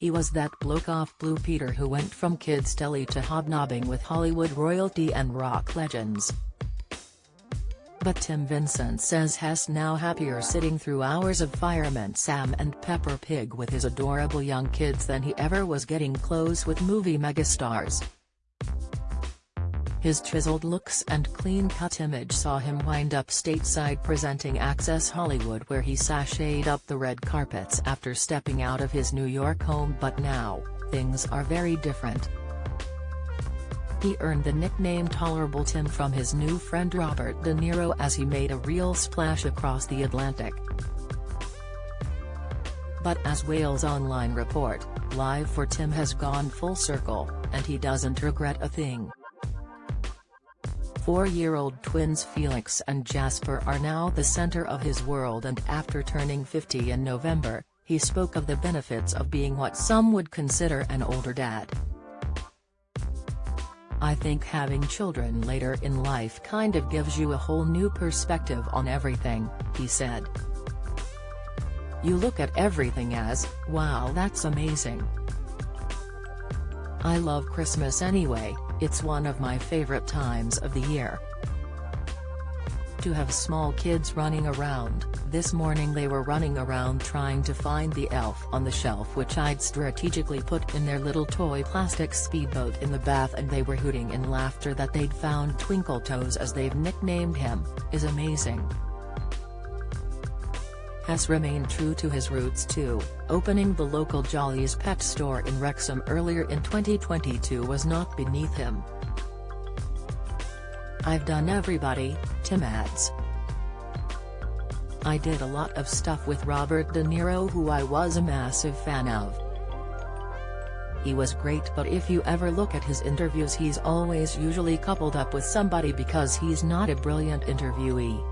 He was that bloke off Blue Peter who went from kids' telly to hobnobbing with Hollywood royalty and rock legends. But Tim Vincent says he's now happier sitting through hours of Fireman Sam and Peppa Pig with his adorable young kids than he ever was getting close with movie megastars. His chiseled looks and clean-cut image saw him wind up stateside presenting Access Hollywood, where he sashayed up the red carpets after stepping out of his New York home. But now, things are very different. He earned the nickname Tolerable Tim from his new friend Robert De Niro as he made a real splash across the Atlantic. But as Wales Online report, life for Tim has gone full circle, and he doesn't regret a thing. 4-year-old twins Felix and Jasper are now the center of his world, and after turning 50 in November, he spoke of the benefits of being what some would consider an older dad. "I think having children later in life kind of gives you a whole new perspective on everything," he said. "You look at everything as, wow, that's amazing. I love Christmas anyway, it's one of my favorite times of the year. To have small kids running around, this morning they were running around trying to find the elf on the shelf which I'd strategically put in their little toy plastic speedboat in the bath, and they were hooting in laughter that they'd found Twinkle Toes, as they've nicknamed him, is amazing." Has remained true to his roots too. Opening the local Jolly's pet store in Wrexham earlier in 2022 was not beneath him. "I've done everybody," Tim adds. "I did a lot of stuff with Robert De Niro, who I was a massive fan of. He was great, but if you ever look at his interviews, he's always usually coupled up with somebody because he's not a brilliant interviewee.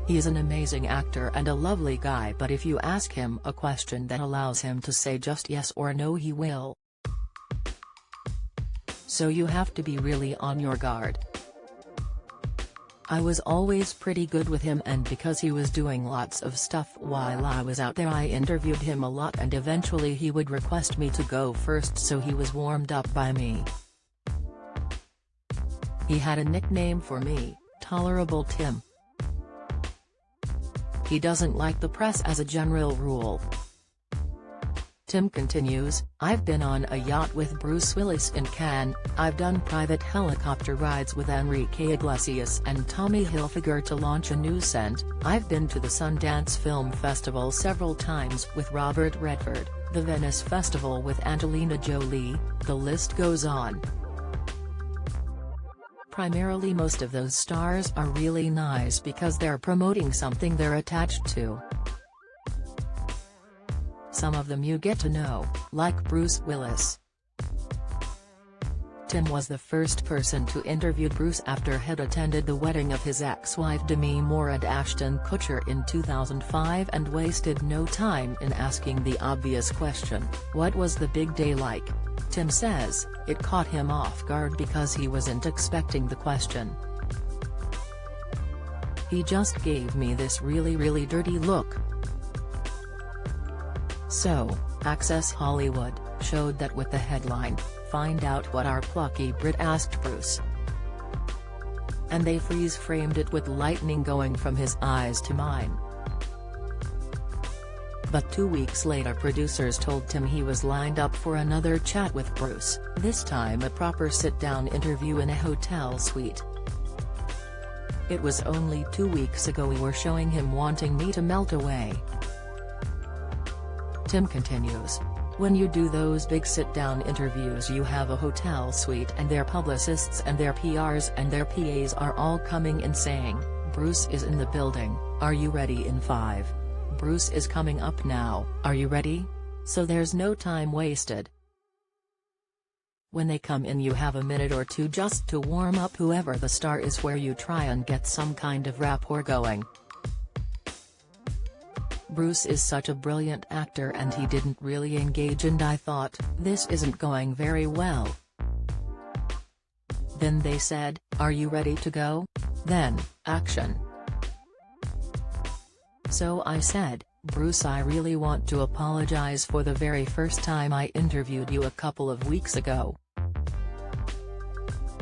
He's an amazing actor and a lovely guy, but if you ask him a question that allows him to say just yes or no, he will. So you have to be really on your guard. I was always pretty good with him, and because he was doing lots of stuff while I was out there, I interviewed him a lot, and eventually he would request me to go first, so he was warmed up by me. He had a nickname for me, Tolerable Tim. He doesn't like the press as a general rule." Tim continues, "I've been on a yacht with Bruce Willis in Cannes, I've done private helicopter rides with Enrique Iglesias and Tommy Hilfiger to launch a new scent, I've been to the Sundance Film Festival several times with Robert Redford, the Venice Festival with Angelina Jolie, the list goes on. Primarily most of those stars are really nice because they're promoting something they're attached to. Some of them you get to know, like Bruce Willis." Tim was the first person to interview Bruce after he'd attended the wedding of his ex-wife Demi Moore and Ashton Kutcher in 2005 and wasted no time in asking the obvious question, what was the big day like? Tim says, "It caught him off guard because he wasn't expecting the question. He just gave me this really dirty look." So, Access Hollywood showed that with the headline, "Find out what our plucky Brit asked Bruce." And they freeze-framed it with lightning going from his eyes to mine. But 2 weeks later, producers told Tim he was lined up for another chat with Bruce, this time a proper sit-down interview in a hotel suite. "It was only 2 weeks ago we were showing him wanting me to melt away." Tim continues, "When you do those big sit-down interviews, you have a hotel suite and their publicists and their PRs and their PAs are all coming and saying, 'Bruce is in the building, are you ready in 5? Bruce is coming up now, are you ready?' So there's no time wasted. When they come in, you have a minute or two just to warm up whoever the star is, where you try and get some kind of rapport going. Bruce is such a brilliant actor and he didn't really engage, and I thought, this isn't going very well. Then they said, 'Are you ready to go?' Then, action. So I said, Bruce, I really want to apologize for the very first time I interviewed you a couple of weeks ago.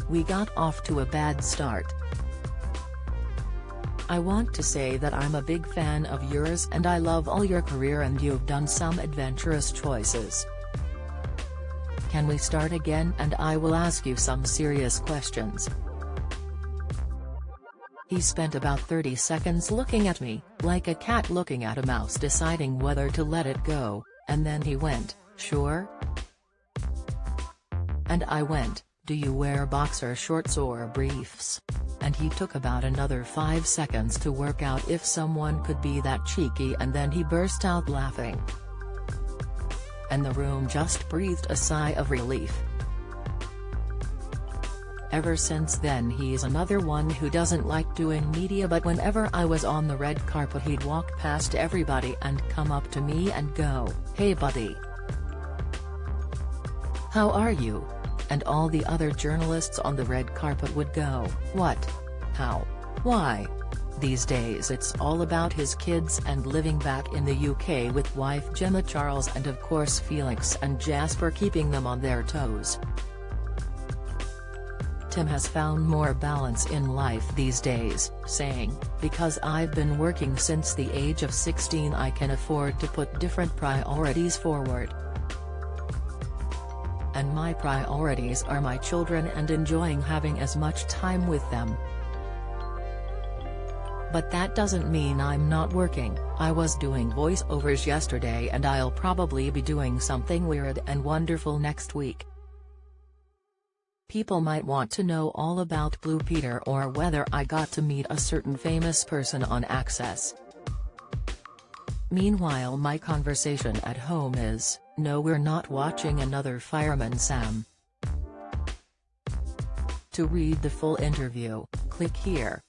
We got off to a bad start. I want to say that I'm a big fan of yours and I love all your career and you've done some adventurous choices. Can we start again and I will ask you some serious questions? He spent about 30 seconds looking at me, like a cat looking at a mouse deciding whether to let it go, and then he went, "Sure?" And I went, "Do you wear boxer shorts or briefs?" And he took about another 5 seconds to work out if someone could be that cheeky, and then he burst out laughing. And the room just breathed a sigh of relief. Ever since then he's another one who doesn't like doing media, but whenever I was on the red carpet he'd walk past everybody and come up to me and go, "Hey buddy. How are you?" And all the other journalists on the red carpet would go, "What? How? Why?" These days it's all about his kids and living back in the UK with wife Gemma Charles and of course Felix and Jasper keeping them on their toes. Tim has found more balance in life these days, saying, "Because I've been working since the age of 16 I can afford to put different priorities forward. And my priorities are my children and enjoying having as much time with them. But that doesn't mean I'm not working. I was doing voiceovers yesterday and I'll probably be doing something weird and wonderful next week. People might want to know all about Blue Peter or whether I got to meet a certain famous person on Access. Meanwhile my conversation at home is, no, we're not watching another Fireman Sam." To read the full interview, click here.